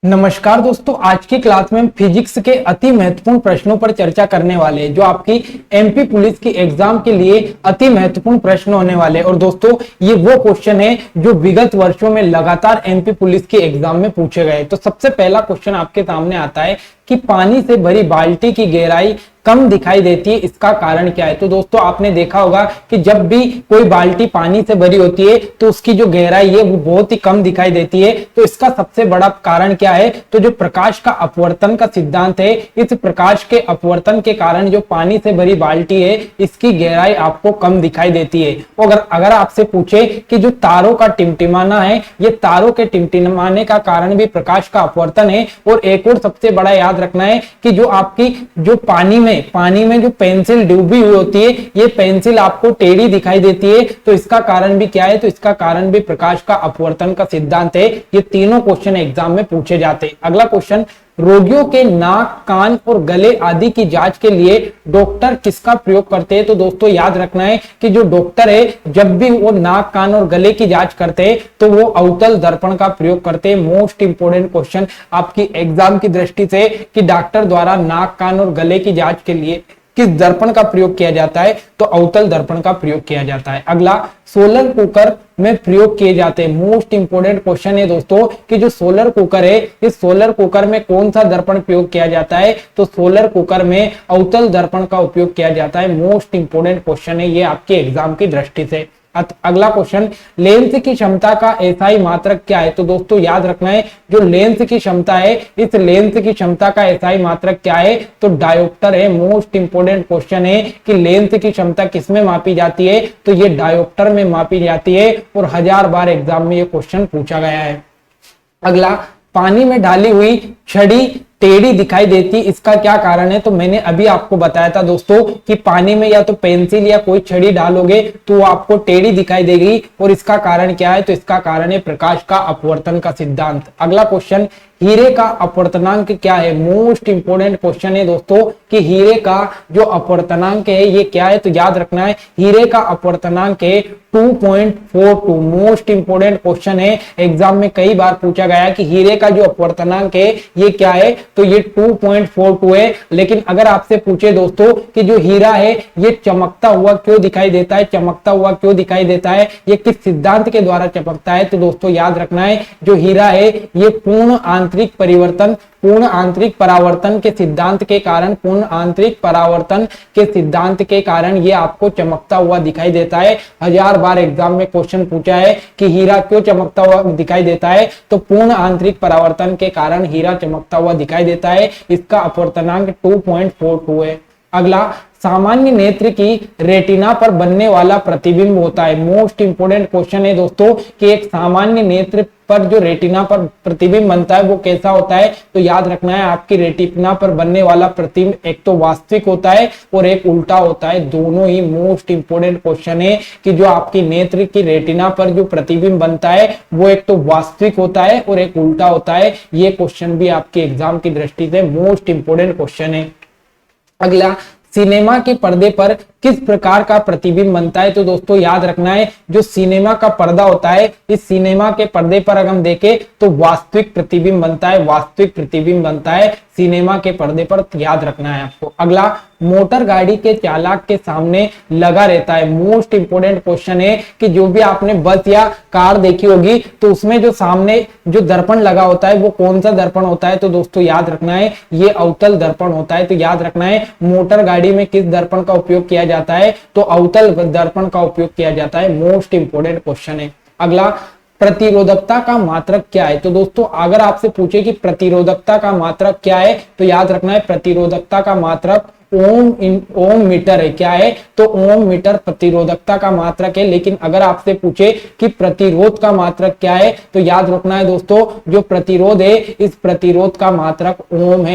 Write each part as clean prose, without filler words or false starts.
नमस्कार दोस्तों, आज की क्लास में हम फिजिक्स के अति महत्वपूर्ण प्रश्नों पर चर्चा करने वाले हैं जो आपकी एमपी पुलिस की एग्जाम के लिए अति महत्वपूर्ण प्रश्न होने वाले हैं। और दोस्तों, ये वो क्वेश्चन है जो विगत वर्षों में लगातार एमपी पुलिस की एग्जाम में पूछे गए। तो सबसे पहला क्वेश्चन आपके सामने आता है कि पानी से भरी बाल्टी की गहराई कम दिखाई देती है, इसका कारण क्या है। तो दोस्तों, आपने देखा होगा कि जब भी कोई बाल्टी पानी से भरी होती है तो उसकी जो गहराई है वो बहुत ही कम दिखाई देती है। तो इसका सबसे बड़ा कारण क्या है, तो जो प्रकाश का अपवर्तन का सिद्धांत है, इस प्रकाश के अपवर्तन के कारण जो पानी से भरी बाल्टी है इसकी गहराई आपको कम दिखाई देती है। और अगर आपसे पूछे कि जो तारों का टिमटिमाना है, ये तारों के टिमटिमाने का कारण भी प्रकाश का अपवर्तन है। और एक और सबसे बड़ा याद रखना है कि जो आपकी जो पानी में जो पेंसिल डूबी हुई होती है, ये पेंसिल आपको टेढ़ी दिखाई देती है। तो इसका कारण भी क्या है, तो इसका कारण भी प्रकाश का अपवर्तन का सिद्धांत है। ये तीनों क्वेश्चन एग्जाम में पूछे जाते हैं। अगला क्वेश्चन, रोगियों के नाक, कान और गले आदि की जांच के लिए डॉक्टर किसका प्रयोग करते हैं। तो दोस्तों, याद रखना है कि जो डॉक्टर है जब भी वो नाक, कान और गले की जांच करते हैं तो वो अवतल दर्पण का प्रयोग करते हैं। मोस्ट इंपोर्टेंट क्वेश्चन आपकी एग्जाम की दृष्टि से कि डॉक्टर द्वारा नाक, कान और गले की जांच के लिए किस दर्पण का प्रयोग किया जाता है, तो अवतल दर्पण का प्रयोग किया जाता है। अगला, सोलर कुकर में प्रयोग किए जाते हैं। मोस्ट इंपोर्टेंट क्वेश्चन है दोस्तों कि जो सोलर कुकर है, इस सोलर कुकर में कौन सा दर्पण प्रयोग किया जाता है, तो सोलर कुकर में अवतल दर्पण का उपयोग किया जाता है। मोस्ट इंपोर्टेंट क्वेश्चन है ये आपके एग्जाम की दृष्टि से। अगला क्वेश्चन, लेंस की क्षमता का एसआई मात्रक क्या है। तो दोस्तों, याद रखना है जो लेंस की क्षमता है, इस लेंस की क्षमता का एसआई मात्रक क्या है, तो डायोप्टर है। मोस्ट इंपोर्टेंट क्वेश्चन है कि लेंस की क्षमता किसमें मापी जाती है, तो ये डायोप्टर में मापी जाती है। और 1000 बार एग्जाम में ये क्वेश्चन पूछा गया है। अगला, पानी में डाली हुई छड़ी टेढ़ी दिखाई देती, इसका क्या कारण है। तो मैंने अभी आपको बताया था दोस्तों कि पानी में या तो पेंसिल या कोई छड़ी डालोगे तो वो आपको टेढ़ी दिखाई देगी। और इसका कारण क्या है, तो इसका कारण है प्रकाश का अपवर्तन का सिद्धांत। अगला क्वेश्चन, हीरे का अपवर्तनांक क्या है। मोस्ट इंपोर्टेंट क्वेश्चन है दोस्तों कि हीरे का जो अपवर्तनांक है ये क्या है। तो याद रखना है हीरे का अपवर्तनांक है 2.42। मोस्ट इंपोर्टेंट क्वेश्चन है, एग्जाम में कई बार पूछा गया कि हीरे का जो अपवर्तनांक है ये क्या है, तो ये 2.42 है। लेकिन अगर आपसे पूछे दोस्तों कि जो हीरा है ये चमकता हुआ क्यों दिखाई देता है, चमकता हुआ क्यों दिखाई देता है, ये किस सिद्धांत के द्वारा चमकता है, तो दोस्तों याद रखना है जो हीरा है ये पूर्ण आंतरिक परावर्तन के सिद्धांत के कारण, पूर्ण आंतरिक परावर्तन के सिद्धांत के कारण ये आपको चमकता हुआ दिखाई देता है। 1000 बार एग्जाम में क्वेश्चन पूछा है कि हीरा क्यों चमकता हुआ दिखाई देता है, तो पूर्ण आंतरिक परावर्तन के कारण हीरा चमकता हुआ दिखाई देता है। इसका अपवर्तनांक 2.42 है। अगला, सामान्य नेत्र की रेटिना पर बनने वाला प्रतिबिंब होता है। मोस्ट इंपोर्टेंट क्वेश्चन है दोस्तों कि एक सामान्य नेत्र पर जो रेटिना पर प्रतिबिंब बनता है वो कैसा होता है। तो याद रखना है आपकी रेटिना पर बनने वाला प्रतिबिंब एक तो वास्तविक होता है और एक उल्टा होता है। दोनों ही मोस्ट इंपोर्टेंट क्वेश्चन है कि जो आपकी नेत्र की रेटिना पर जो प्रतिबिंब बनता है वो एक तो वास्तविक होता है और एक उल्टा होता है। ये क्वेश्चन भी आपके एग्जाम की दृष्टि से मोस्ट इंपोर्टेंट क्वेश्चन है। अगला, सिनेमा के पर्दे पर किस प्रकार का प्रतिबिंब बनता है। तो दोस्तों याद रखना है जो सिनेमा का पर्दा होता है, इस सिनेमा के पर्दे पर अगर हम देखें तो वास्तविक प्रतिबिंब बनता है, वास्तविक प्रतिबिंब बनता है सिनेमा के पर्दे पर, याद रखना है आपको। अगला, मोटर गाड़ी के चालक के सामने लगा रहता है। मोस्ट इंपोर्टेंट क्वेश्चन है कि जो भी आपने बस या कार देखी होगी तो उसमें जो सामने जो दर्पण लगा होता है वो कौन सा दर्पण होता है, तो दोस्तों याद रखना है ये अवतल दर्पण होता है। तो याद रखना है मोटर गाड़ी में किस दर्पण का उपयोग किया जाता है, तो अवतल दर्पण का उपयोग किया जाता है। मोस्ट इंपोर्टेंट क्वेश्चन है। अगला, प्रतिरोधकता का मात्रक क्या है। तो दोस्तों अगर आपसे पूछे कि प्रतिरोधकता का मात्रक क्या है, तो याद रखना है प्रतिरोधकता का मात्रक ओम मीटर है। क्या है, तो ओम मीटर प्रतिरोधकता का मात्रक है। लेकिन अगर आपसे पूछे कि प्रतिरोध का मात्रक क्या है, तो याद रखना है दोस्तों जो प्रतिरोध है इस प्रतिरोध का मात्रक ओम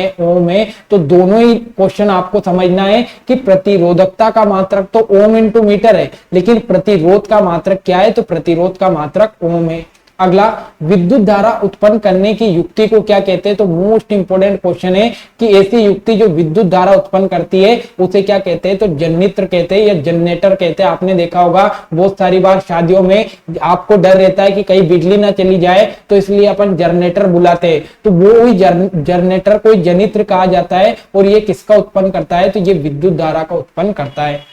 है। तो दोनों ही क्वेश्चन आपको समझना है कि प्रतिरोधकता का मात्रक तो ओम इंटू मीटर है, लेकिन प्रतिरोध का मात्रक क्या है, तो प्रतिरोध का मात्रक ओम है। अगला, विद्युत धारा उत्पन्न करने की युक्ति को क्या कहते हैं? तो मोस्ट इंपोर्टेंट क्वेश्चन है कि ऐसी युक्ति जो विद्युत धारा उत्पन्न करती है उसे क्या कहते हैं? तो जनरेटर कहते हैं या जनरेटर कहते हैं। आपने देखा होगा बहुत सारी बार शादियों में आपको डर रहता है कि कहीं बिजली ना चली जाए, तो इसलिए अपन जनरेटर बुलाते हैं। तो वो ही जनरेटर कोई जनित्र कहा जाता है और ये किसका उत्पन्न करता है? तो ये विद्युत धारा का उत्पन्न करता है।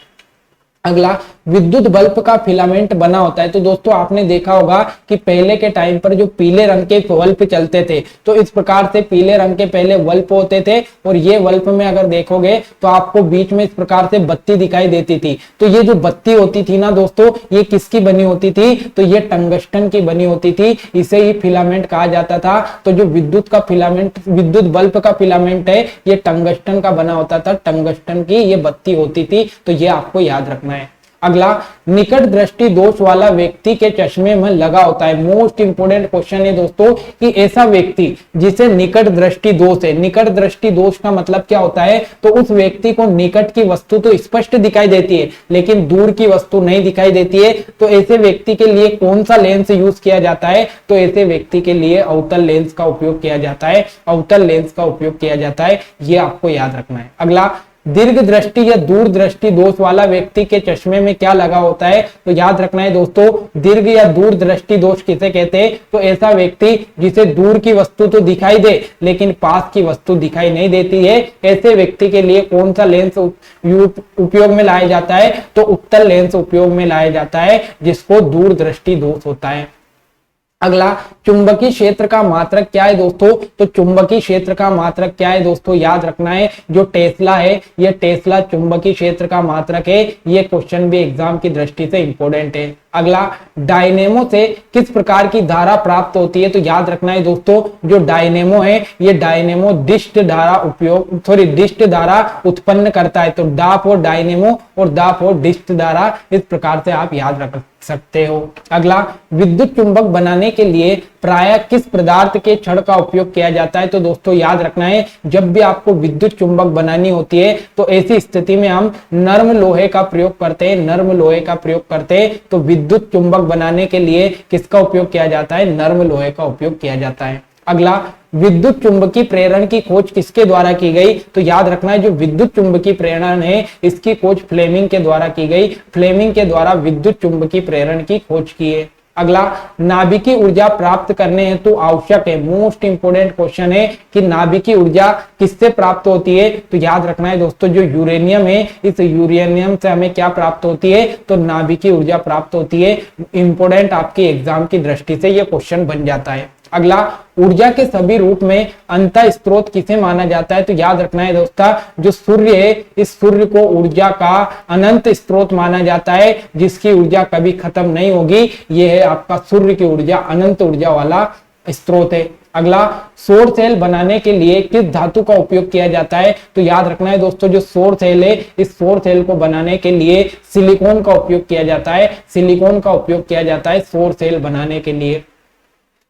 अगला, विद्युत बल्ब का फिलामेंट बना होता है। तो दोस्तों आपने देखा होगा कि पहले के टाइम पर जो पीले रंग के बल्ब चलते थे, तो इस प्रकार से पीले रंग के पहले बल्ब होते थे और ये बल्ब में अगर देखोगे तो आपको बीच में इस प्रकार से बत्ती दिखाई देती थी। तो ये जो बत्ती होती थी ना दोस्तों, ये किसकी बनी होती थी? तो ये टंगस्टन की बनी होती थी। इसे ही फिलामेंट कहा जाता था। तो जो विद्युत का फिलामेंट, विद्युत बल्ब का फिलामेंट है, ये टंगस्टन का बना होता था। टंगस्टन की ये बत्ती होती थी। तो ये आपको याद रखना है। अगला, निकट दृष्टि दोष वाला व्यक्ति के चश्मे में लगा होता है। मोस्ट इंपोर्टेंट क्वेश्चन है दोस्तों कि ऐसा व्यक्ति जिसे निकट दृष्टि दोष है। निकट दृष्टि दोष का मतलब क्या होता है? तो उस व्यक्ति को निकट की वस्तु तो स्पष्ट दिखाई देती है लेकिन दूर की वस्तु नहीं दिखाई देती है। तो ऐसे व्यक्ति के लिए कौन सा लेंस यूज किया जाता है? तो ऐसे व्यक्ति के लिए अवतल लेंस का उपयोग किया जाता है। अवतल लेंस का उपयोग किया जाता है, ये आपको याद रखना है। अगला, दीर्घ दृष्टि या दूर दृष्टि दोष वाला व्यक्ति के चश्मे में क्या लगा होता है? तो याद रखना है दोस्तों, दीर्घ या दूर दृष्टि दोष किसे कहते हैं? तो ऐसा व्यक्ति जिसे दूर की वस्तु तो दिखाई दे लेकिन पास की वस्तु दिखाई नहीं देती है। ऐसे व्यक्ति के लिए कौन सा लेंस उपयोग में लाया जाता है? तो उत्तल लेंस उपयोग में लाया जाता है, जिसको दूर दृष्टि दोष होता है। अगला, चुंबकीय क्षेत्र का मात्रक क्या है दोस्तों? तो चुंबकीय क्षेत्र का मात्रक क्या है दोस्तों? याद रखना है, जो टेस्ला है, ये टेस्ला चुंबकीय क्षेत्र का मात्रक है। ये क्वेश्चन भी एग्जाम की दृष्टि से इंपॉर्टेंट है। अगला, डायनेमो से किस प्रकार की धारा प्राप्त होती है? तो याद रखना है दोस्तों, जो डायनेमो है, ये डायनेमो डिस्ट धारा उत्पन्न करता है। तो डाप और डायनेमो और डाप और डिस्ट धारा, इस प्रकार से आप याद रख सकते हो। अगला, विद्युत चुंबक बनाने के लिए प्रायः किस पदार्थ के छड़ का उपयोग किया जाता है? तो दोस्तों याद रखना है, जब भी आपको विद्युत चुंबक बनानी होती है तो ऐसी स्थिति में हम नर्म लोहे का प्रयोग करते हैं। नर्म लोहे का प्रयोग करते हैं। तो विद्युत चुंबक बनाने के लिए किसका उपयोग किया जाता है? नर्म लोहे का उपयोग किया जाता है। अगला, विद्युत चुंबकीय प्रेरण की खोज किसके द्वारा की गई? तो याद रखना है, जो विद्युत चुंबकीय प्रेरण है इसकी खोज फ्लेमिंग के द्वारा की गई। फ्लेमिंग के द्वारा विद्युत चुंबकीय प्रेरण की खोज की है। अगला, नाभिकीय ऊर्जा प्राप्त करने हेतु तो आवश्यक है। मोस्ट इंपोर्टेंट क्वेश्चन है कि नाभिकीय ऊर्जा किससे प्राप्त होती है? तो याद रखना है दोस्तों, जो यूरेनियम है, इस यूरेनियम से हमें क्या प्राप्त होती है? तो नाभिकीय ऊर्जा प्राप्त होती है। इंपोर्टेंट आपके एग्जाम की दृष्टि से यह क्वेश्चन बन जाता है। अगला, ऊर्जा के सभी रूप में अंत स्रोत किसे माना जाता है? तो याद रखना है दोस्तों, जो सूर्य है, इस सूर्य को ऊर्जा का अनंत स्रोत माना जाता है, जिसकी ऊर्जा कभी खत्म नहीं होगी। यह है आपका सूर्य की ऊर्जा, अनंत ऊर्जा वाला स्रोत है। अगला, सौर सेल बनाने के लिए किस धातु का उपयोग किया जाता है? तो याद रखना है दोस्तों, जो सौर सेल है, इस सौर सेल को बनाने के लिए सिलिकॉन का उपयोग किया जाता है। सिलिकॉन का उपयोग किया जाता है सौर सेल बनाने के लिए।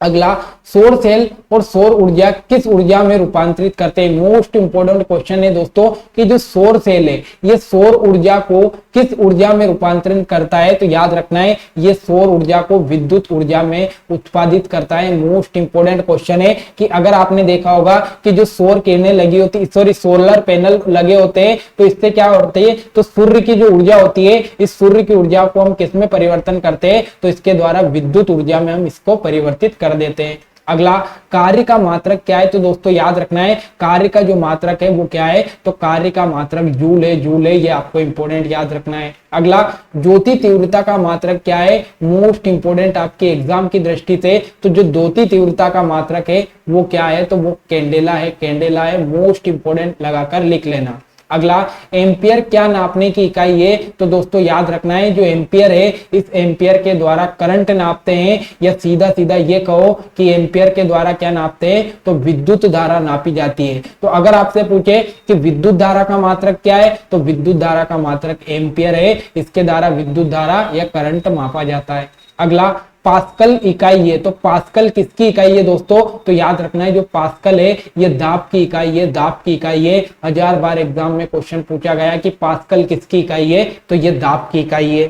अगला, सौर सेल और सौर ऊर्जा किस ऊर्जा में रूपांतरित करते हैं? मोस्ट इंपोर्टेंट क्वेश्चन है दोस्तों कि जो सौर सेल है, ये सौर ऊर्जा को किस ऊर्जा में रूपांतरित करता है? तो याद रखना है, ये सौर ऊर्जा को विद्युत ऊर्जा में उत्पादित करता है। मोस्ट इंपोर्टेंट क्वेश्चन है कि अगर आपने देखा होगा कि जो सौर किरणें लगी होती, सोलर पैनल लगे होते हैं, तो इससे क्या होती है? तो सूर्य की जो ऊर्जा होती है, इस सूर्य की ऊर्जा को हम किस में परिवर्तन करते हैं? तो इसके द्वारा विद्युत ऊर्जा में हम इसको परिवर्तित कर देते हैं। अगला, कार्य का मात्रक क्या है? तो दोस्तों याद रखना है, कार्य का जो मात्रक है वो क्या है? तो कार्य का मात्रक जूल है। जूल है, ये आपको इंपोर्टेंट याद रखना है। अगला, ज्योति तीव्रता का मात्रक क्या है? मोस्ट इंपोर्टेंट आपके एग्जाम की दृष्टि से, तो जो ज्योति तीव्रता का मात्रक है वो क्या है? तो वो कैंडेला है। कैंडेला है, मोस्ट इंपोर्टेंट लगाकर लिख लेना। अगला, एम्पियर क्या नापने की इकाई है? तो दोस्तों याद रखना है, जो एम्पियर है, इस एम्पियर के द्वारा करंट नापते हैं, या सीधा सीधा ये कहो कि एम्पियर के द्वारा क्या नापते हैं? तो विद्युत धारा नापी जाती है। तो अगर आपसे पूछे कि विद्युत धारा का मात्रक क्या है, तो विद्युत धारा का मात्रक एम्पियर है। इसके द्वारा विद्युत धारा या करंट मापा जाता है। अगला, पास्कल इकाई है। तो पास्कल किसकी इकाई है दोस्तों? तो याद रखना है, जो पास्कल है ये दाब की इकाई है। दाब की इकाई है। 1000 बार एग्जाम में क्वेश्चन पूछा गया कि पास्कल किसकी इकाई है? तो ये दाब की इकाई है।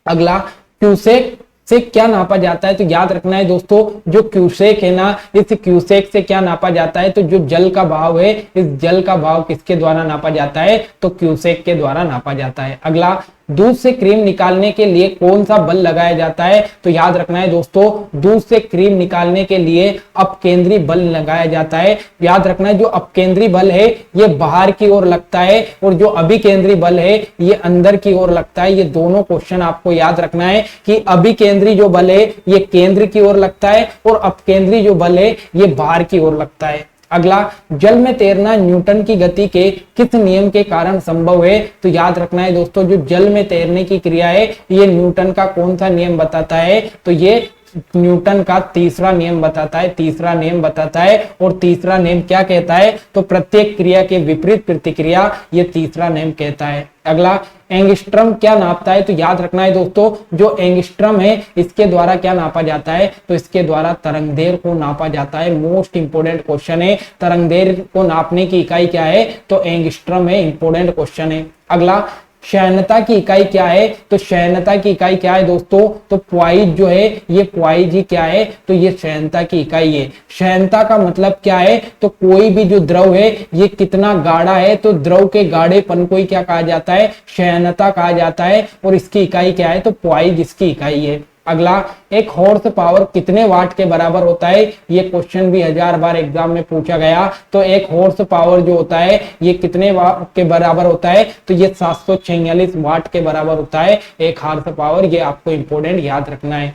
अगला, क्यूसेक से क्या नापा जाता है? तो याद रखना है दोस्तों, जो क्यूसेक है ना, इस क्यूसेक से क्या नापा जाता है? तो जो जल का भाव है, इस जल का भाव किसके द्वारा नापा जाता है? तो क्यूसेक के द्वारा नापा जाता है। अगला, दूध से क्रीम निकालने के लिए कौन सा बल लगाया जाता है? तो याद रखना है दोस्तों, दूध से क्रीम निकालने के लिए अपकेंद्री बल लगाया जाता है। याद रखना है, जो अपकेंद्री बल है ये बाहर की ओर लगता है और जो अभिकेंद्री बल है ये अंदर की ओर लगता है। ये दोनों क्वेश्चन आपको याद रखना है कि अभिकेंद्री जो बल है ये केंद्र की ओर लगता है और अपकेंद्री जो बल है ये बाहर की ओर लगता है। अगला, जल में तैरना न्यूटन की गति के किस नियम के कारण संभव है? तो याद रखना है दोस्तों, जो जल में तैरने की क्रिया है ये न्यूटन का कौन सा नियम बताता है? तो ये न्यूटन का तीसरा नियम बताता है, तीसरा नियम बताता है। और तीसरा नियम क्या कहता है? तो प्रत्येक क्रिया के विपरीत प्रतिक्रिया, ये तीसरा नियम कहता है। अगला, एंगस्ट्रम क्या नापता है? तो याद रखना है दोस्तों, जो एंगस्ट्रम है इसके द्वारा क्या नापा जाता है? तो इसके द्वारा तरंगदैर्घ्य को नापा जाता है। मोस्ट इंपोर्टेंट क्वेश्चन है, तरंगदैर्घ्य को नापने की इकाई क्या है? तो एंगस्ट्रम है, इंपोर्टेंट क्वेश्चन है। अगला, शयनता की इकाई क्या है? तो शयनता की इकाई क्या है दोस्तों? तो पॉइज जो है ये पॉइज ही क्या है? तो ये शयनता की इकाई है। शयनता का मतलब क्या है? तो कोई भी जो द्रव है ये कितना गाढ़ा है, तो द्रव के गाढ़ेपन को ही क्या कहा जाता है? शयनता कहा जाता है। और इसकी इकाई क्या है? तो पॉइज इसकी इकाई है। अगला, एक हॉर्स पावर कितने वाट के बराबर होता है? ये क्वेश्चन भी 1000 बार एग्जाम में पूछा गया। तो एक हॉर्स पावर जो होता है ये कितने वाट के बराबर होता है? तो ये 746 वाट के बराबर होता है एक हॉर्स पावर। ये आपको इंपोर्टेंट याद रखना है।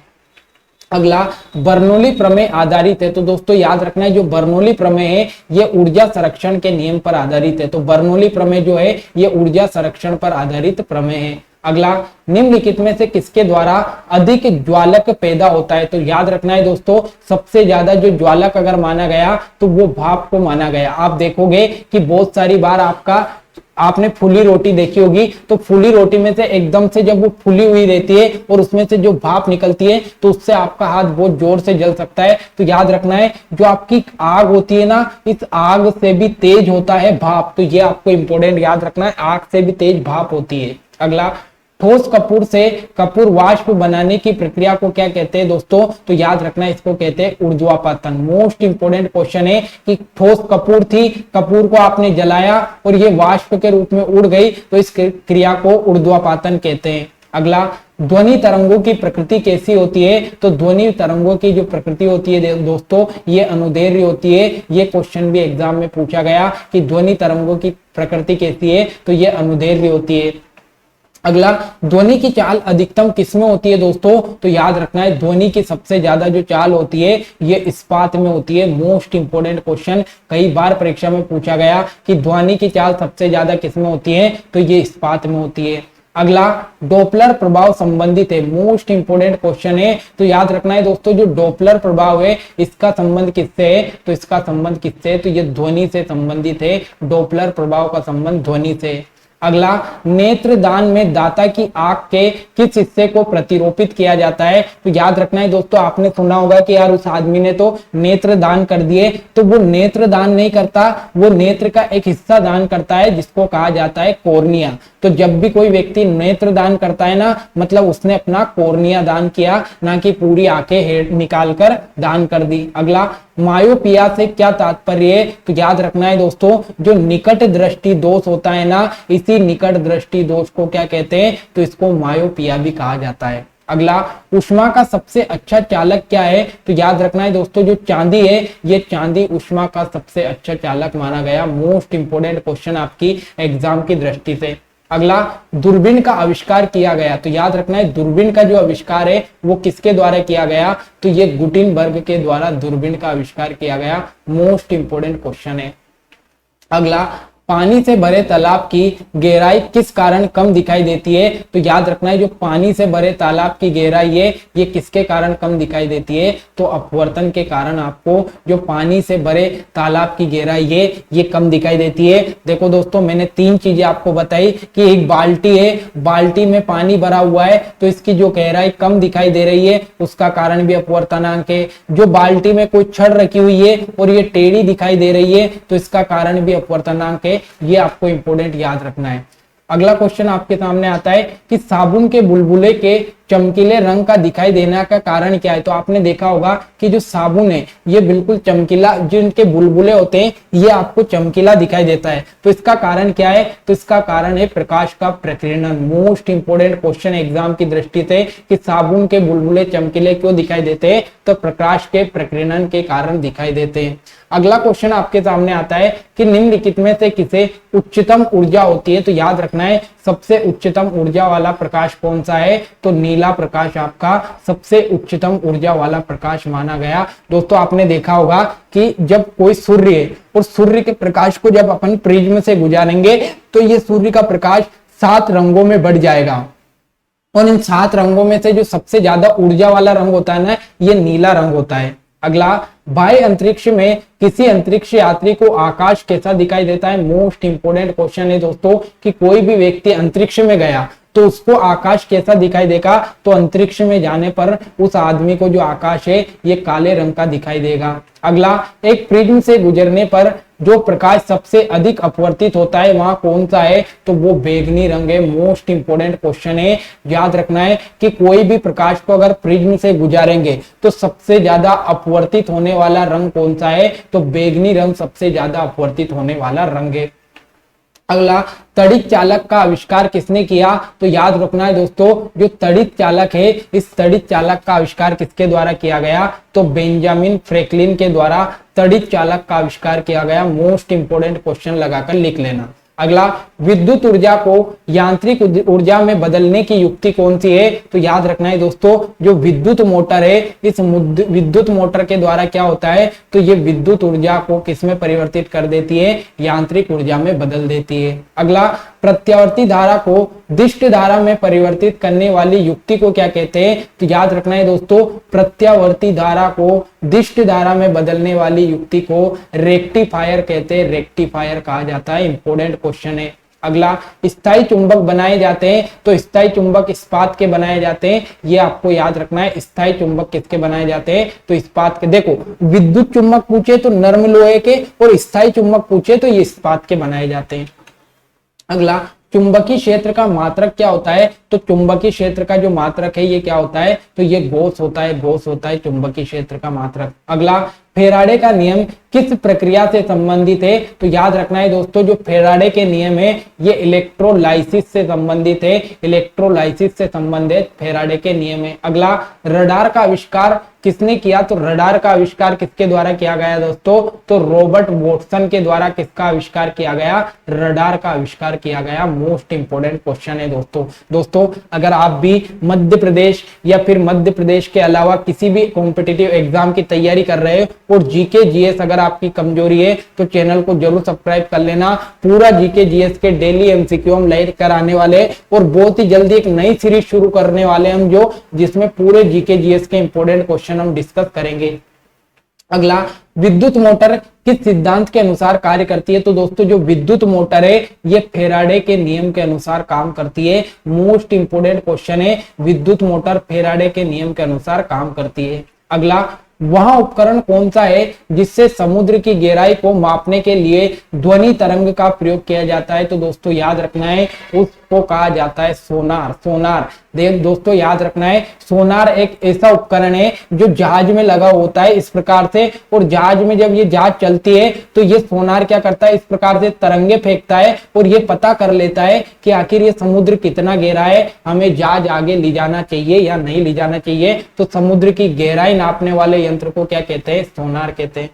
अगला, बर्नौली प्रमेय आधारित है। तो दोस्तों याद रखना है, जो बर्नौली प्रमेय है ये ऊर्जा संरक्षण के नियम पर आधारित है। तो बर्नौली प्रमेय जो है ये ऊर्जा संरक्षण पर आधारित प्रमेय है। अगला, निम्नलिखित में से किसके द्वारा अधिक ज्वालक पैदा होता है? तो याद रखना है दोस्तों, सबसे ज्यादा जो ज्वालक अगर माना गया तो वो भाप को माना गया। आप देखोगे कि बहुत सारी बार आपने फुली रोटी देखी होगी, तो फुली रोटी में से एकदम से जब वो फुली हुई रहती है और उसमें से जो भाप निकलती है तो उससे आपका हाथ बहुत जोर से जल सकता है। तो याद रखना है, जो आपकी आग होती है ना, इस आग से भी तेज होता है भाप। तो ये आपको इंपोर्टेंट याद रखना है, आग से भी तेज भाप होती है। अगला, ठोस कपूर से कपूर वाष्प बनाने की प्रक्रिया को क्या कहते हैं दोस्तों? तो याद रखना है, इसको कहते हैं ऊर्ध्वापातन। मोस्ट इंपोर्टेंट क्वेश्चन है कि ठोस कपूर थी, कपूर को आपने जलाया और ये वाष्प के रूप में उड़ गई, तो इस क्रिया को ऊर्ध्वापातन कहते हैं। अगला, ध्वनि तरंगों की प्रकृति कैसी होती है? तो ध्वनि तरंगों की जो प्रकृति होती है दोस्तों ये अनुदैर्घ्य होती है। ये क्वेश्चन भी एग्जाम में पूछा गया कि ध्वनि तरंगों की प्रकृति कैसी है? तो ये अनुदैर्घ्य होती है। अगला, ध्वनि की चाल अधिकतम किसमें होती है दोस्तों? तो याद रखना है, ध्वनि की सबसे ज्यादा जो चाल होती है ये इस्पात में होती है। मोस्ट इंपोर्टेंट क्वेश्चन, कई बार परीक्षा में पूछा गया कि ध्वनि की चाल सबसे ज्यादा किसमें होती है? तो ये इस्पात में होती है। अगला, डोपलर प्रभाव संबंधित है। मोस्ट इंपोर्टेंट क्वेश्चन है। तो याद रखना है दोस्तों, जो डोपलर प्रभाव है इसका संबंध किससे है? तो इसका संबंध किससे है? तो ये ध्वनि से संबंधित है। डोपलर प्रभाव का संबंध ध्वनि से। अगला, नेत्रदान में दाता की आंख के किस हिस्से को प्रतिरोपित किया जाता है? तो याद रखना है दोस्तों, आपने सुना होगा कि यार उस आदमी ने तो नेत्र दान कर दिए, तो वो नेत्र दान नहीं करता, वो नेत्र का एक हिस्सा दान करता है जिसको कहा जाता है कॉर्निया। तो जब भी कोई व्यक्ति नेत्र दान करता है ना, मतलब उसने अपना कॉर्निया दान किया, ना कि पूरी आंखें निकाल कर दान कर दी। अगला, मायोपिया से क्या तात्पर्य है? तो याद रखना है दोस्तों, जो निकट दृष्टि दोष होता है ना, इसी निकट दृष्टि दोष को क्या कहते हैं? तो इसको मायोपिया भी कहा जाता है। अगला, ऊष्मा का सबसे अच्छा चालक क्या है? तो याद रखना है दोस्तों, जो चांदी है ये चांदी ऊष्मा का सबसे अच्छा चालक माना गया। मोस्ट इंपोर्टेंट क्वेश्चन आपकी एग्जाम की दृष्टि से। अगला, दूरबीन का आविष्कार किया गया। तो याद रखना है, दूरबीन का जो आविष्कार है वो किसके द्वारा किया गया? तो ये गुटेनबर्ग के द्वारा दूरबीन का आविष्कार किया गया। मोस्ट इंपोर्टेंट क्वेश्चन है। अगला, पानी से भरे तालाब की गहराई किस कारण कम दिखाई देती है? तो याद रखना है, जो पानी से भरे तालाब की गहराई है ये किसके कारण कम दिखाई देती है? तो अपवर्तन के कारण आपको जो पानी से भरे तालाब की गहराई है ये कम दिखाई देती है। देखो दोस्तों, मैंने 3 चीजें आपको बताई कि एक बाल्टी है, बाल्टी में पानी भरा हुआ है तो इसकी जो गहराई कम दिखाई दे रही है उसका कारण भी अपवर्तनांक है। जो बाल्टी में कोई छड़ रखी हुई है और ये टेढ़ी दिखाई दे रही है तो इसका कारण भी अपवर्तनांक है। ये आपको इंपोर्टेंट याद रखना है। अगला क्वेश्चन आपके सामने आता है कि साबुन के बुलबुले के चमकीले रंग का दिखाई देने का कारण क्या है? तो आपने देखा होगा कि जो साबुन है ये बिल्कुल चमकीला, जो इनके बुलबुले होते हैं ये आपको चमकीला दिखाई देता है। तो इसका कारण क्या है? तो इसका कारण है प्रकाश का प्रकीर्णन। मोस्ट इंपोर्टेंट क्वेश्चन एग्जाम की दृष्टि से कि साबुन के बुलबुले चमकीले क्यों दिखाई देते हैं? तो प्रकाश के प्रकीर्णन के कारण दिखाई देते हैं। अगला क्वेश्चन आपके सामने आता है कि निम्नलिखित में से किसे उच्चतम ऊर्जा होती है? तो याद रखना है सबसे उच्चतम ऊर्जा वाला प्रकाश कौन सा है? तो नीला प्रकाश आपका सबसे उच्चतम ऊर्जा वाला प्रकाश माना गया। दोस्तों आपने देखा होगा कि जब कोई सूर्य है और सूर्य के प्रकाश को जब अपन प्रिज्म से गुजारेंगे तो ये सूर्य का प्रकाश 7 रंगों में बढ़ जाएगा, और इन 7 रंगों में से जो सबसे ज्यादा ऊर्जा वाला रंग होता है ना, ये नीला रंग होता है। अगला, बाह्य अंतरिक्ष में किसी अंतरिक्ष यात्री को आकाश कैसा दिखाई देता है? मोस्ट इंपोर्टेंट क्वेश्चन है दोस्तों कि कोई भी व्यक्ति अंतरिक्ष में गया तो उसको आकाश कैसा दिखाई देगा? तो अंतरिक्ष में जाने पर उस आदमी को जो आकाश है ये काले रंग का दिखाई देगा। अगला, एक प्रिज्म से गुजरने पर जो प्रकाश सबसे अधिक अपवर्तित होता है वहां कौन सा है? तो वो बैंगनी रंग है। मोस्ट इंपोर्टेंट क्वेश्चन है, याद रखना है कि कोई भी प्रकाश को अगर प्रिज्म से गुजारेंगे तो सबसे ज्यादा अपवर्तित होने वाला रंग कौन सा है? तो बैंगनी रंग सबसे ज्यादा अपवर्तित होने वाला रंग है। अगला, तड़ित चालक का आविष्कार किसने किया? तो याद रखना है दोस्तों, जो तड़ित चालक है इस तड़ित चालक का आविष्कार किसके द्वारा किया गया? तो बेंजामिन फ्रैंकलिन के द्वारा तड़ित चालक का आविष्कार किया गया। मोस्ट इंपोर्टेंट क्वेश्चन लगाकर लिख लेना। अगला, विद्युत ऊर्जा को यांत्रिक ऊर्जा में बदलने की युक्ति कौन सी है? तो याद रखना है दोस्तों, जो विद्युत मोटर है इस विद्युत मोटर के द्वारा क्या होता है? तो ये विद्युत ऊर्जा को किसमें परिवर्तित कर देती है? यांत्रिक ऊर्जा में बदल देती है। अगला, प्रत्यावर्ती धारा को दिष्ट धारा में परिवर्तित करने वाली युक्ति को क्या कहते हैं? तो याद रखना है दोस्तों, प्रत्यावर्ती धारा को दिष्ट धारा में बदलने वाली युक्ति को रेक्टिफायर कहते हैं। रेक्टिफायर कहा जाता है। इंपोर्टेंट क्वेश्चन है। अगला, स्थायी चुंबक बनाए जाते हैं तो स्थायी चुंबक इस्पात के बनाए जाते हैं, ये आपको याद रखना है। स्थायी चुंबक किसके बनाए जाते हैं? तो इस्पात के। देखो, विद्युत चुंबक पूछे तो नर्म लोहे के, और स्थायी चुंबक पूछे तो ये इस्पात के बनाए जाते हैं। अगला, चुंबकीय क्षेत्र का मात्रक क्या होता है? तो चुंबकीय क्षेत्र का जो मात्रक है ये क्या होता है? तो ये गॉस होता है। गॉस होता है चुंबकीय क्षेत्र का मात्रक। अगला, फेराडे का नियम किस प्रक्रिया से संबंधित है? तो याद रखना है दोस्तों, जो फेराडे के नियम है ये इलेक्ट्रोलाइसिस से संबंधित है। इलेक्ट्रोलाइसिस से संबंधित फेराडे के नियम है। अगला, रडार का आविष्कार किसने किया? तो रडार का आविष्कार किसके द्वारा किया गया दोस्तों? तो रॉबर्ट वॉटसन के द्वारा किसका आविष्कार किया गया? रडार का आविष्कार किया गया। मोस्ट इंपोर्टेंट क्वेश्चन है दोस्तों अगर आप भी मध्य प्रदेश या फिर मध्य प्रदेश के अलावा किसी भी कॉम्पिटिटिव एग्जाम की तैयारी कर रहे हो और जीके जीएस अगर आपकी कमजोरी है तो चैनल को जरूर सब्सक्राइब कर लेना। पूरा जीके जीएस के डेली एमसीक्यू हम लेकर आने वाले और बहुत ही जल्दी एक नई सीरीज शुरू करने वाले हम जो जिसमें पूरे जीके जीएस के इंपोर्टेंट क्वेश्चन हम डिस्कस करेंगे। अगला, विद्युत मोटर किस सिद्धांत के अनुसार कार्य करती है? तो दोस्तों जो विद्युत मोटर है ये फेराडे के नियम के अनुसार काम करती है। मोस्ट इंपोर्टेंट क्वेश्चन है, विद्युत मोटर फेराडे के नियम के अनुसार काम करती है। अगला, वह उपकरण कौन सा है जिससे समुद्र की गहराई को मापने के लिए ध्वनि तरंग का प्रयोग किया जाता है? तो दोस्तों याद रखना है उसको कहा जाता है सोनार। सोनार दोस्तों याद रखना है, सोनार एक ऐसा उपकरण है जो जहाज में लगा होता है इस प्रकार से, और जहाज में जब ये जहाज चलती है तो ये सोनार क्या करता है? इस प्रकार से तरंगे फेंकता है और ये पता कर लेता है कि आखिर ये समुद्र कितना गहरा है, हमें जहाज आगे ले जाना चाहिए या नहीं ले जाना चाहिए। तो समुद्र की गहराई नापने वाले यंत्र को क्या कहते हैं? सोनार कहते हैं।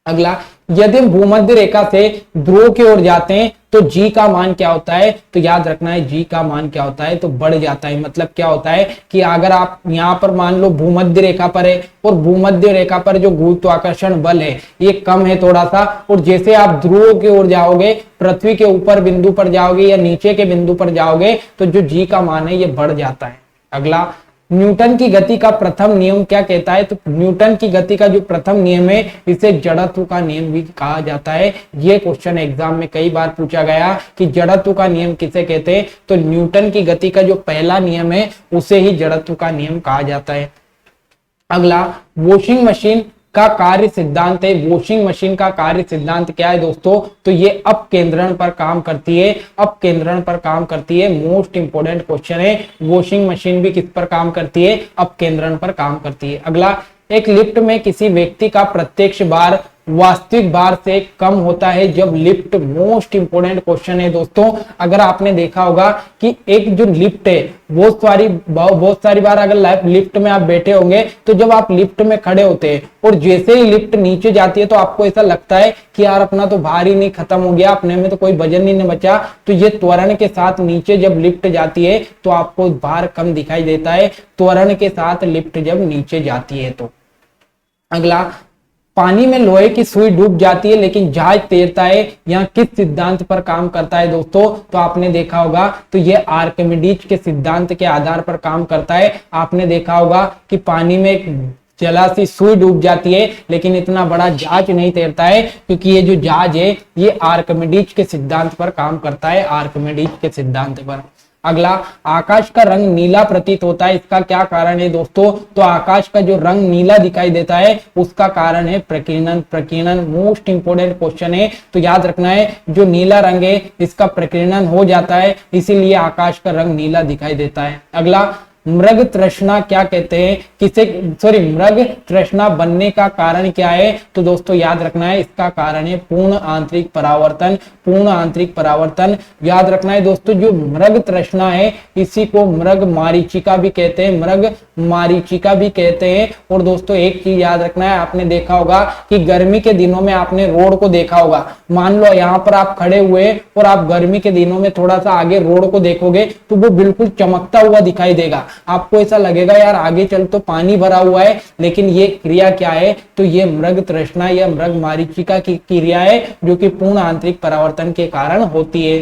अगला, यदि भूमध्य रेखा से ध्रुव की ओर जाते हैं तो जी का मान क्या होता है? तो याद रखना है जी का मान क्या होता है? तो बढ़ जाता है। मतलब क्या होता है कि अगर आप यहाँ पर मान लो भूमध्य रेखा पर है और भूमध्य रेखा पर जो गुरुत्वाकर्षण बल है ये कम है थोड़ा सा, और जैसे आप ध्रुव की ओर जाओगे, पृथ्वी के ऊपर बिंदु पर जाओगे या नीचे के बिंदु पर जाओगे तो जो जी का मान है ये बढ़ जाता है। अगला, न्यूटन की गति का प्रथम नियम क्या कहता है? तो न्यूटन की गति का जो प्रथम नियम है इसे जड़त्व का नियम भी कहा जाता है। ये क्वेश्चन एग्जाम में कई बार पूछा गया कि जड़त्व का नियम किसे कहते हैं? तो न्यूटन की गति का जो पहला नियम है उसे ही जड़त्व का नियम कहा जाता है। अगला, वॉशिंग मशीन का कार्य सिद्धांत है, वॉशिंग मशीन का कार्य सिद्धांत क्या है दोस्तों, तो ये अपकेंद्रण पर काम करती है, अपकेंद्रण पर काम करती है। मोस्ट इंपोर्टेंट क्वेश्चन है, वॉशिंग मशीन भी किस पर काम करती है, अपकेंद्रण पर काम करती है। अगला, एक लिफ्ट में किसी व्यक्ति का प्रत्यक्ष भार वास्तविक भार से कम होता है जब लिफ्ट, मोस्ट इंपोर्टेंट क्वेश्चन है दोस्तों। अगर आपने देखा होगा कि एक जो लिफ्ट है, बहुत सारी बार अगर लिफ्ट में आप बैठे होंगे तो जब आप लिफ्ट में खड़े होते हैं और जैसे ही लिफ्ट नीचे जाती है तो आपको ऐसा लगता है कि यार अपना तो भार ही नहीं खत्म हो गया, अपने में तो कोई वजन ही नहीं बचा। तो ये त्वरण के साथ नीचे जब लिफ्ट जाती है तो आपको भार कम दिखाई देता है, त्वरण के साथ लिफ्ट जब नीचे जाती है तो। अगला, पानी में लोहे की सुई डूब जाती है लेकिन जहाज तैरता है, यहाँ किस सिद्धांत पर काम करता है दोस्तों, तो आपने देखा होगा तो ये आर्किमिडीज के सिद्धांत के आधार पर काम करता है। आपने देखा होगा कि पानी में एक जलासी सुई डूब जाती है लेकिन इतना बड़ा जहाज नहीं तैरता है, क्योंकि ये जो जहाज है ये आर्किमिडीज के सिद्धांत पर काम करता है, आर्किमिडीज के सिद्धांत पर। अगला, आकाश का रंग नीला प्रतीत होता है, इसका क्या कारण है दोस्तों, तो आकाश का जो रंग नीला दिखाई देता है उसका कारण है प्रकीर्णन। प्रकीर्णन मोस्ट इंपोर्टेंट क्वेश्चन है, तो याद रखना है जो नीला रंग है इसका प्रकीर्णन हो जाता है, इसीलिए आकाश का रंग नीला दिखाई देता है। अगला, मृग तृष्णा क्या कहते हैं, मृग तृष्णा बनने का कारण क्या है, तो दोस्तों याद रखना है इसका कारण है पूर्ण आंतरिक परावर्तन, पूर्ण आंतरिक परावर्तन। याद रखना है दोस्तों जो मृग तृष्णा है इसी को मृग मारीचिका भी कहते हैं, मृग मारीचिका भी कहते हैं। और दोस्तों एक चीज याद रखना है, आपने देखा होगा कि गर्मी के दिनों में आपने रोड को देखा होगा, मान लो यहाँ पर आप खड़े हुए और आप गर्मी के दिनों में थोड़ा सा आगे रोड को देखोगे तो वो बिल्कुल चमकता हुआ दिखाई देगा, आपको ऐसा लगेगा यार आगे चल तो पानी भरा हुआ है, लेकिन ये क्रिया क्या है, तो ये मृग तृष्णा या मृग मारीचिका की क्रिया है जो कि पूर्ण आंतरिक परावर्तन के कारण होती है।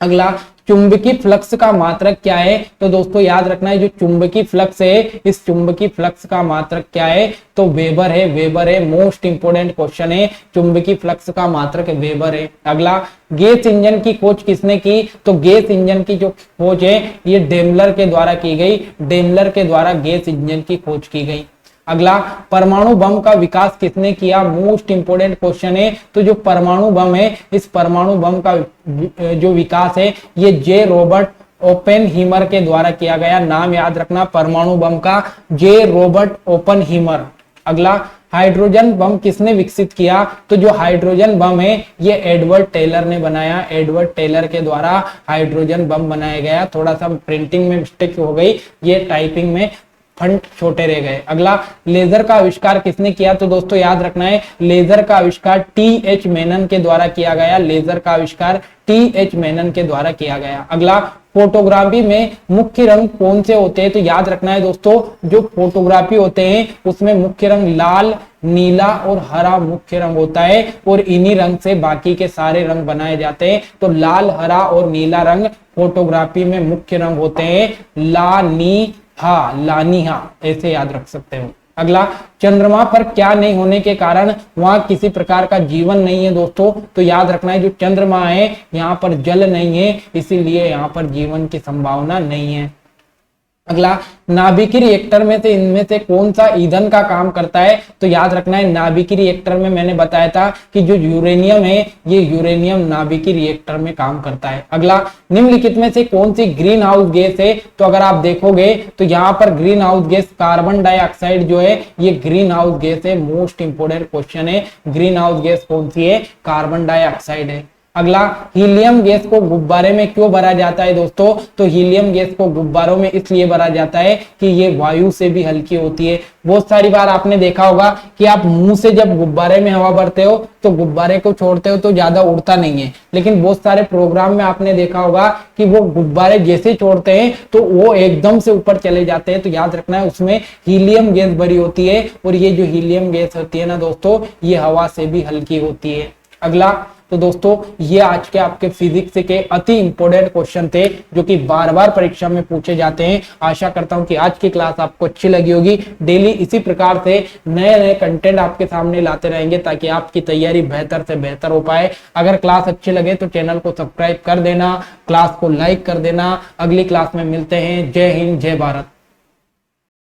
अगला, चुंबकीय फ्लक्स का मात्रक क्या है, तो दोस्तों याद रखना है जो चुंबकीय फ्लक्स है इस चुंबकीय फ्लक्स का मात्रक क्या है, तो वेबर है, वेबर है। मोस्ट इंपोर्टेंट क्वेश्चन है, चुंबकीय फ्लक्स का मात्रक वेबर है। अगला, गैस इंजन की खोज किसने की, तो गैस इंजन की जो खोज है ये डेमलर के द्वारा की गई, डेमलर के द्वारा गैस इंजन की खोज की गई। अगला, परमाणु बम का विकास किसने किया, मोस्ट इंपोर्टेंट क्वेश्चन है, तो जो परमाणु बम है इस परमाणु बम का जो विकास है ये जे रॉबर्ट ओपेनहीमर के द्वारा किया गया। नाम याद रखना परमाणु बम का, जे रॉबर्ट ओपेनहीमर। अगला, हाइड्रोजन बम किसने विकसित किया, तो जो हाइड्रोजन बम है ये एडवर्ड टेलर ने बनाया, एडवर्ड टेलर के द्वारा हाइड्रोजन बम बनाया गया। थोड़ा सा प्रिंटिंग में मिस्टेक हो गई, ये टाइपिंग में फंट छोटे रह गए। अगला, लेजर का आविष्कार किसने किया, तो दोस्तों याद रखना है लेजर का आविष्कार टी.एच. मेनन के द्वारा किया गया, लेजर का आविष्कार टी.एच. मेनन के द्वारा किया गया। अगला, फोटोग्राफी में मुख्य रंग कौन से होते हैं, तो याद रखना है दोस्तों जो फोटोग्राफी होते हैं उसमें मुख्य रंग लाल, नीला और हरा मुख्य रंग होता है और इन्हीं रंग से बाकी के सारे रंग बनाए जाते हैं। तो लाल, हरा और नीला रंग फोटोग्राफी में मुख्य रंग होते हैं, लानिहा ऐसे याद रख सकते हो। अगला, चंद्रमा पर क्या नहीं होने के कारण वहां किसी प्रकार का जीवन नहीं है दोस्तों, तो याद रखना है जो चंद्रमा है यहाँ पर जल नहीं है, इसीलिए यहाँ पर जीवन की संभावना नहीं है। अगला, नाभिकीय रिएक्टर में से इनमें से कौन सा ईंधन का काम करता है, तो याद रखना है नाभिकीय रिएक्टर में मैंने बताया था कि जो यूरेनियम है ये यूरेनियम नाभिकीय रिएक्टर में काम करता है। अगला, निम्नलिखित में से कौन सी ग्रीन हाउस गैस है, तो अगर आप देखोगे तो यहाँ पर green house gas carbon dioxide जो है ये ग्रीन हाउस गैस है। मोस्ट इंपोर्टेंट क्वेश्चन है, ग्रीन हाउस गैस कौन सी है, कार्बन डाइऑक्साइड है। अगला, हीलियम गैस को गुब्बारे में क्यों भरा जाता है दोस्तों, तो हीलियम गैस को गुब्बारों में इसलिए भरा जाता है कि ये वायु से भी हल्की होती है। बहुत सारी बार आपने देखा होगा कि आप मुंह से जब गुब्बारे में हवा भरते हो तो गुब्बारे को छोड़ते हो तो ज्यादा उड़ता नहीं है, लेकिन बहुत सारे प्रोग्राम में आपने देखा होगा कि वो गुब्बारे जैसे छोड़ते हैं तो वो एकदम से ऊपर चले जाते हैं। तो याद रखना है उसमें हीलियम गैस भरी होती है और ये जो हीलियम गैस होती है ना दोस्तों ये हवा से भी हल्की होती है। अगला, तो दोस्तों ये आज के आपके फिजिक्स के अति इंपोर्टेंट क्वेश्चन थे जो कि बार बार परीक्षा में पूछे जाते हैं। आशा करता हूं कि आज की क्लास आपको अच्छी लगी होगी। डेली इसी प्रकार से नए नए कंटेंट आपके सामने लाते रहेंगे ताकि आपकी तैयारी बेहतर से बेहतर हो पाए। अगर क्लास अच्छी लगे तो चैनल को सब्सक्राइब कर देना, क्लास को लाइक कर देना। अगली क्लास में मिलते हैं। जय हिंद, जय भारत।